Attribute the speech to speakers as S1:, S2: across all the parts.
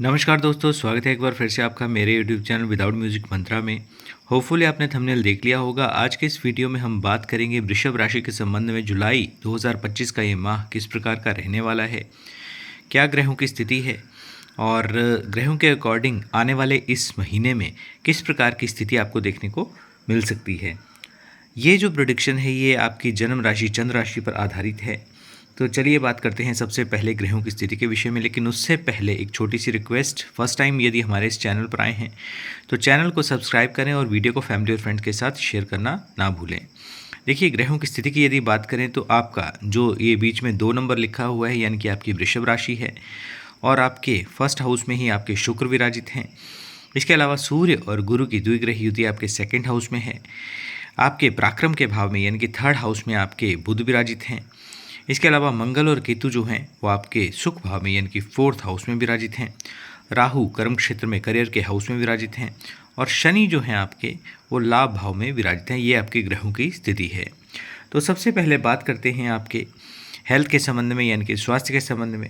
S1: नमस्कार दोस्तों, स्वागत है एक बार फिर से आपका मेरे यूट्यूब चैनल विदाउट म्यूजिक मंत्रा में। होपफुली आपने थंबनेल देख लिया होगा। आज के इस वीडियो में हम बात करेंगे वृषभ राशि के संबंध में। जुलाई 2025 का ये माह किस प्रकार का रहने वाला है, क्या ग्रहों की स्थिति है और ग्रहों के अकॉर्डिंग आने वाले इस महीने में किस प्रकार की स्थिति आपको देखने को मिल सकती है। ये जो प्रेडिक्शन है ये आपकी जन्म राशि चंद्र राशि पर आधारित है। तो चलिए बात करते हैं सबसे पहले ग्रहों की स्थिति के विषय में। लेकिन उससे पहले एक छोटी सी रिक्वेस्ट, फर्स्ट टाइम यदि हमारे इस चैनल पर आए हैं तो चैनल को सब्सक्राइब करें और वीडियो को फैमिली और फ्रेंड्स के साथ शेयर करना ना भूलें। देखिए, ग्रहों की स्थिति की यदि बात करें तो आपका जो ये बीच में 2 नंबर लिखा हुआ है यानी कि आपकी वृषभ राशि है और आपके फर्स्ट हाउस में ही आपके शुक्र विराजित हैं। इसके अलावा सूर्य और गुरु की द्विग्रह युति आपके सेकेंड हाउस में है। आपके पराक्रम के भाव में यानी कि थर्ड हाउस में आपके बुध विराजित हैं। इसके अलावा मंगल और केतु जो हैं वो आपके सुख भाव में यानी कि फोर्थ हाउस में विराजित हैं। राहु कर्म क्षेत्र में करियर के हाउस में विराजित हैं और शनि जो हैं आपके वो लाभ भाव में विराजित हैं। ये आपके ग्रहों की स्थिति है। तो सबसे पहले बात करते हैं आपके हेल्थ के संबंध में यानी कि स्वास्थ्य के संबंध में।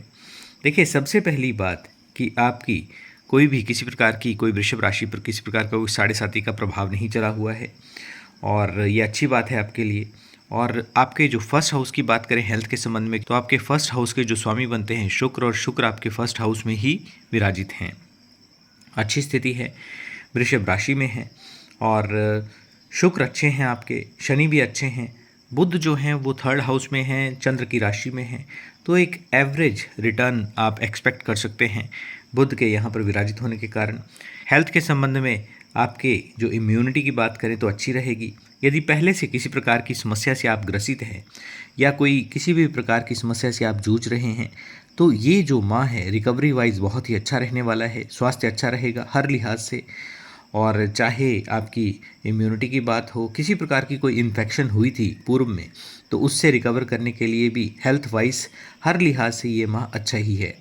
S1: देखिए, सबसे पहली बात कि आपकी कोई भी किसी प्रकार की कोई वृषभ राशि पर किसी प्रकार का कोई 7.5 का प्रभाव नहीं चला हुआ है और ये अच्छी बात है आपके लिए। और आपके जो फर्स्ट हाउस की बात करें हेल्थ के संबंध में तो आपके फर्स्ट हाउस के जो स्वामी बनते हैं शुक्र, और शुक्र आपके फर्स्ट हाउस में ही विराजित हैं। अच्छी स्थिति है, वृषभ राशि में है और शुक्र अच्छे हैं आपके, शनि भी अच्छे हैं, बुध जो हैं वो थर्ड हाउस में हैं, चंद्र की राशि में हैं। तो एक एवरेज रिटर्न आप एक्सपेक्ट कर सकते हैं बुध के यहाँ पर विराजित होने के कारण। हेल्थ के संबंध में आपके जो इम्यूनिटी की बात करें तो अच्छी रहेगी। यदि पहले से किसी प्रकार की समस्या से आप ग्रसित हैं या कोई किसी भी प्रकार की समस्या से आप जूझ रहे हैं तो ये जो माह है रिकवरी वाइज बहुत ही अच्छा रहने वाला है। स्वास्थ्य अच्छा रहेगा हर लिहाज से, और चाहे आपकी इम्यूनिटी की बात हो, किसी प्रकार की कोई इन्फेक्शन हुई थी पूर्व में तो उससे रिकवर करने के लिए भी हेल्थ वाइज हर लिहाज से ये माह अच्छा ही है।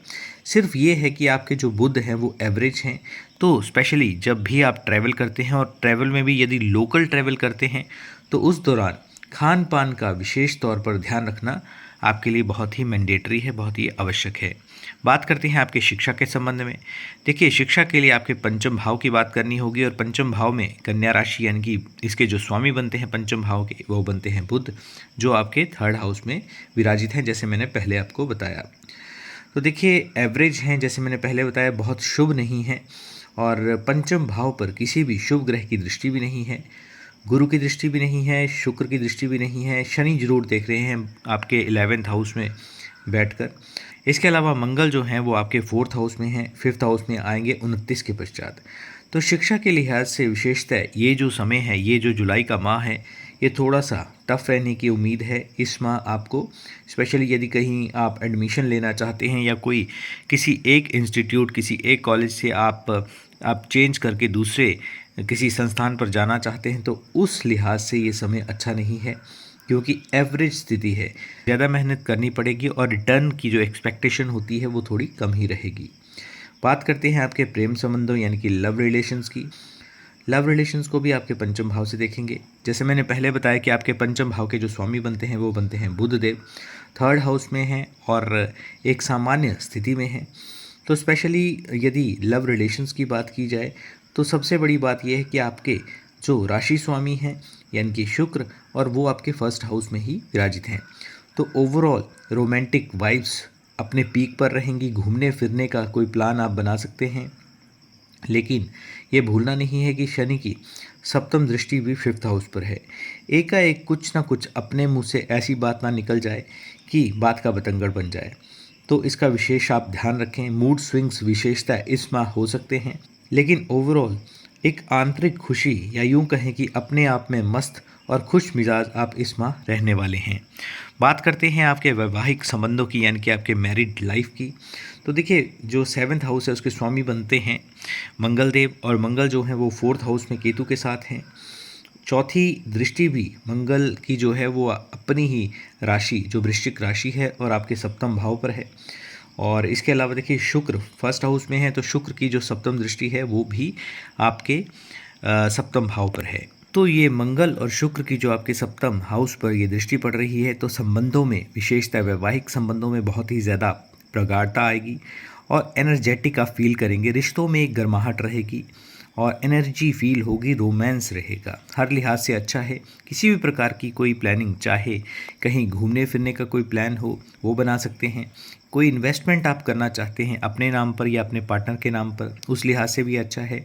S1: सिर्फ ये है कि आपके जो बुध हैं वो एवरेज हैं। तो स्पेशली जब भी आप ट्रैवल करते हैं और ट्रैवल में भी यदि लोकल ट्रैवल करते हैं तो उस दौरान खान पान का विशेष तौर पर ध्यान रखना आपके लिए बहुत ही मैंडेटरी है, बहुत ही आवश्यक है। बात करते हैं आपके शिक्षा के संबंध में। देखिए, शिक्षा के लिए आपके पंचम भाव की बात करनी होगी और पंचम भाव में कन्या राशि यानी कि इसके जो स्वामी बनते हैं पंचम भाव के वो बनते हैं बुध, जो आपके थर्ड हाउस में विराजित हैं जैसे मैंने पहले आपको बताया। तो देखिए, एवरेज हैं जैसे मैंने पहले बताया, बहुत शुभ नहीं है और पंचम भाव पर किसी भी शुभ ग्रह की दृष्टि भी नहीं है, गुरु की दृष्टि भी नहीं है, शुक्र की दृष्टि भी नहीं है। शनि जरूर देख रहे हैं आपके 11th हाउस में बैठकर। इसके अलावा मंगल जो हैं वो आपके 4th हाउस में हैं, 5th हाउस में आएंगे 29 के पश्चात। तो शिक्षा के लिहाज से विशेषतः ये जो समय है, ये जो जुलाई का माह है, ये थोड़ा सा टफ रहने की उम्मीद है इस माह आपको। स्पेशली यदि कहीं आप एडमिशन लेना चाहते हैं या कोई किसी एक इंस्टीट्यूट, किसी एक कॉलेज से आप चेंज करके दूसरे किसी संस्थान पर जाना चाहते हैं तो उस लिहाज से ये समय अच्छा नहीं है, क्योंकि एवरेज स्थिति है। ज़्यादा मेहनत करनी पड़ेगी और रिटर्न की जो एक्सपेक्टेशन होती है वो थोड़ी कम ही रहेगी। बात करते हैं आपके प्रेम संबंधों यानी कि लव रिलेशंस की। लव रिलेशंस को भी आपके पंचम भाव से देखेंगे। जैसे मैंने पहले बताया कि आपके पंचम भाव के जो स्वामी बनते हैं वो बनते हैं बुध देव, थर्ड हाउस में हैं और एक सामान्य स्थिति में हैं। तो स्पेशली यदि लव रिलेशंस की बात की जाए तो सबसे बड़ी बात यह है कि आपके जो राशि स्वामी हैं यानी कि शुक्र, और वो आपके फर्स्ट हाउस में ही विराजित हैं। तो ओवरऑल रोमांटिक वाइब्स अपने पीक पर रहेंगी। घूमने फिरने का कोई प्लान आप बना सकते हैं, लेकिन ये भूलना नहीं है कि शनि की सप्तम दृष्टि भी 5th हाउस पर है। एकाएक कुछ ना कुछ अपने मुंह से ऐसी बात ना निकल जाए कि बात का बतंगड़ बन जाए, तो इसका विशेष आप ध्यान रखें। मूड स्विंग्स विशेषता इस माह हो सकते हैं, लेकिन ओवरऑल एक आंतरिक खुशी या यूं कहें कि अपने आप में मस्त और खुश मिजाज आप इस माह रहने वाले हैं। बात करते हैं आपके वैवाहिक संबंधों की यानी कि आपके मैरिड लाइफ की। तो देखिए, जो 7th हाउस है उसके स्वामी बनते हैं मंगल देव, और मंगल जो है वो 4th हाउस में केतु के साथ हैं। चौथी दृष्टि भी मंगल की जो है वो अपनी ही राशि जो वृश्चिक राशि है और आपके सप्तम भाव पर है। और इसके अलावा देखिए, शुक्र फर्स्ट हाउस में है तो शुक्र की जो सप्तम दृष्टि है वो भी आपके सप्तम भाव पर है। तो ये मंगल और शुक्र की जो आपके सप्तम हाउस पर ये दृष्टि पड़ रही है तो संबंधों में विशेषतः वैवाहिक संबंधों में बहुत ही ज़्यादा प्रगाढ़ता आएगी और एनर्जेटिक आप फील करेंगे। रिश्तों में एक गर्माहट रहेगी और एनर्जी फील होगी, रोमांस रहेगा। हर लिहाज से अच्छा है। किसी भी प्रकार की कोई प्लानिंग, चाहे कहीं घूमने फिरने का कोई प्लान हो, वो बना सकते हैं। कोई इन्वेस्टमेंट आप करना चाहते हैं अपने नाम पर या अपने पार्टनर के नाम पर, उस लिहाज से भी अच्छा है।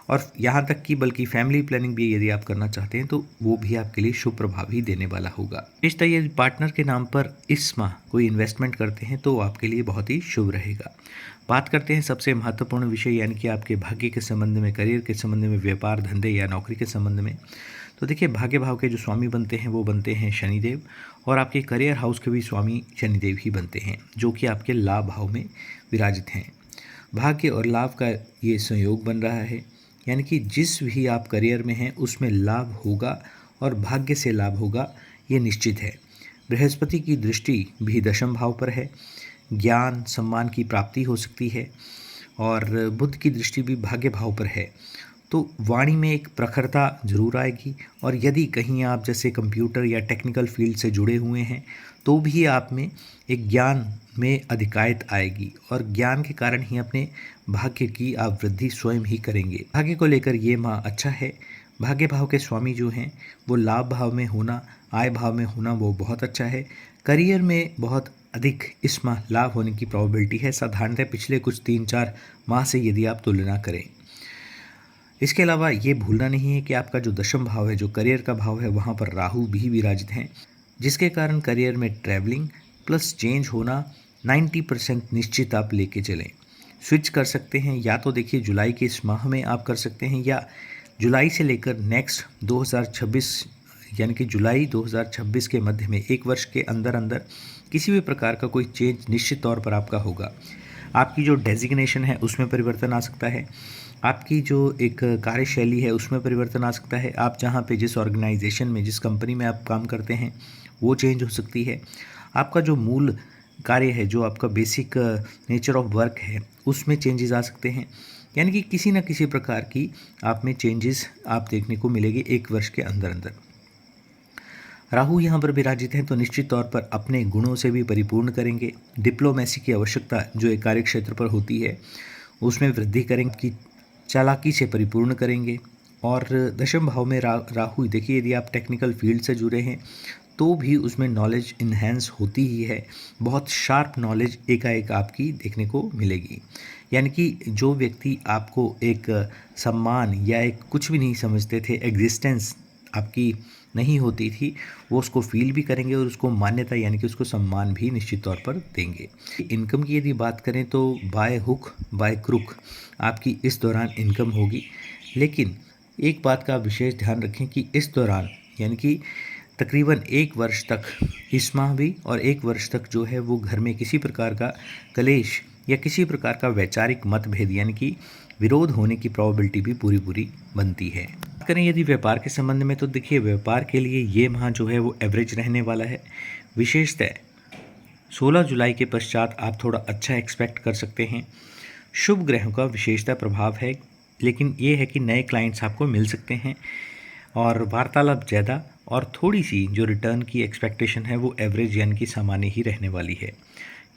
S1: और यहाँ तक कि बल्कि फैमिली प्लानिंग भी यदि आप करना चाहते हैं तो वो भी आपके लिए शुभ प्रभाव ही देने वाला होगा। इस तरह यदि पार्टनर के नाम पर इस माह कोई इन्वेस्टमेंट करते हैं तो आपके लिए बहुत ही शुभ रहेगा। बात करते हैं सबसे महत्वपूर्ण विषय यानी कि आपके भाग्य के संबंध में, करियर के संबंध में, व्यापार धंधे या नौकरी के संबंध में। तो देखिए, भाग्य भाव के जो स्वामी बनते हैं वो बनते हैं शनिदेव, और आपके करियर हाउस के भी स्वामी शनिदेव ही बनते हैं, जो कि आपके लाभ भाव में विराजित हैं। भाग्य और लाभ का ये संयोग बन रहा है, यानी कि जिस भी आप करियर में हैं उसमें लाभ होगा और भाग्य से लाभ होगा, ये निश्चित है। बृहस्पति की दृष्टि भी दशम भाव पर है, ज्ञान सम्मान की प्राप्ति हो सकती है, और बुध की दृष्टि भी भाग्य भाव पर है। तो वाणी में एक प्रखरता जरूर आएगी, और यदि कहीं आप जैसे कंप्यूटर या टेक्निकल फील्ड से जुड़े हुए हैं तो भी आप में एक ज्ञान में अधिकायत आएगी, और ज्ञान के कारण ही अपने भाग्य की आप वृद्धि स्वयं ही करेंगे। भाग्य को लेकर ये माह अच्छा है। भाग्य भाव के स्वामी जो हैं वो लाभ भाव में होना, आय भाव में होना, वो बहुत अच्छा है। करियर में बहुत अधिक इस माह लाभ होने की प्रोबेबिलिटी है, साधारणतः पिछले कुछ 3-4 माह से यदि आप तुलना करें। इसके अलावा ये भूलना नहीं है कि आपका जो दशम भाव है, जो करियर का भाव है, वहाँ पर राहु भी विराजित हैं, जिसके कारण करियर में ट्रैवलिंग प्लस चेंज होना 90% निश्चित आप लेके चलें। स्विच कर सकते हैं, या तो देखिए जुलाई के इस माह में आप कर सकते हैं, या जुलाई से लेकर नेक्स्ट 2026 यानी कि जुलाई 2026 के मध्य में, एक वर्ष के अंदर अंदर किसी भी प्रकार का कोई चेंज निश्चित तौर पर आपका होगा। आपकी जो डेजिग्नेशन है उसमें परिवर्तन आ सकता है, आपकी जो एक कार्यशैली है उसमें परिवर्तन आ सकता है, आप जहाँ पे जिस ऑर्गेनाइजेशन में, जिस कंपनी में आप काम करते हैं वो चेंज हो सकती है। आपका जो मूल कार्य है, जो आपका बेसिक नेचर ऑफ वर्क है, उसमें चेंजेस आ सकते हैं। यानी कि किसी न किसी प्रकार की आप में चेंजेस आप देखने को मिलेगी एक वर्ष के अंदर अंदर। राहु यहाँ पर विराजित हैं तो निश्चित तौर पर अपने गुणों से भी परिपूर्ण करेंगे। डिप्लोमेसी की आवश्यकता जो एक कार्य क्षेत्र पर होती है उसमें वृद्धि करेंगे, कि चालाकी से परिपूर्ण करेंगे। और दशम भाव में राहु, देखिए यदि आप टेक्निकल फील्ड से जुड़े हैं तो भी उसमें नॉलेज इन्हेंस होती ही है, बहुत शार्प नॉलेज एकाएक आपकी देखने को मिलेगी। यानी कि जो व्यक्ति आपको एक सम्मान या एक कुछ भी नहीं समझते थे, एग्जिस्टेंस आपकी नहीं होती थी, वो उसको फील भी करेंगे और उसको मान्यता यानी कि उसको सम्मान भी निश्चित तौर पर देंगे। इनकम की यदि बात करें तो बाय हुक बाय क्रुक आपकी इस दौरान इनकम होगी, लेकिन एक बात का विशेष ध्यान रखें कि इस दौरान यानी कि तकरीबन 1 वर्ष तक, इस माह भी और 1 वर्ष तक जो है वो घर में किसी प्रकार का कलेश या किसी प्रकार का वैचारिक मतभेद यानी कि विरोध होने की प्रोबेबिलिटी भी पूरी बनती है। बात करें यदि व्यापार के संबंध में तो देखिए, व्यापार के लिए ये माह जो है वो एवरेज रहने वाला है। विशेषतः 16 जुलाई के पश्चात आप थोड़ा अच्छा एक्सपेक्ट कर सकते हैं। शुभ ग्रहों का विशेषतः प्रभाव है, लेकिन ये है कि नए क्लाइंट्स आपको मिल सकते हैं और वार्तालाप ज़्यादा, और थोड़ी सी जो रिटर्न की एक्सपेक्टेशन है वो एवरेज यानी कि सामान्य ही रहने वाली है।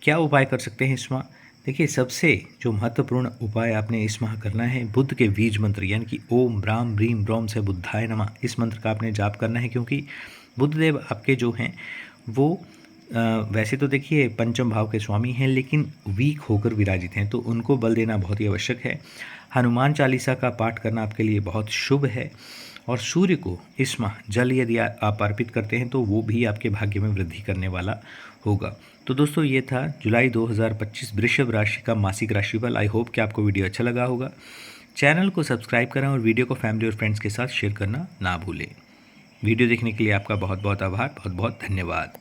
S1: क्या उपाय कर सकते हैं इस माह? देखिए, सबसे जो महत्वपूर्ण उपाय आपने इस माह करना है, बुद्ध के बीज मंत्र यानी कि ओम ब्राम ब्रीम ब्रोम से बुद्धाय नमः, इस मंत्र का आपने जाप करना है, क्योंकि बुद्धदेव आपके जो हैं वो वैसे तो देखिए पंचम भाव के स्वामी हैं, लेकिन वीक होकर विराजित हैं, तो उनको बल देना बहुत ही आवश्यक है। हनुमान चालीसा का पाठ करना आपके लिए बहुत शुभ है, और सूर्य को इस माह जल यदि आप अर्पित करते हैं तो वो भी आपके भाग्य में वृद्धि करने वाला होगा। तो दोस्तों, ये था जुलाई 2025 वृषभ राशि का मासिक राशिफल। आई होप कि आपको वीडियो अच्छा लगा होगा। चैनल को सब्सक्राइब करें और वीडियो को फैमिली और फ्रेंड्स के साथ शेयर करना ना भूलें। वीडियो देखने के लिए आपका बहुत बहुत आभार, बहुत बहुत धन्यवाद।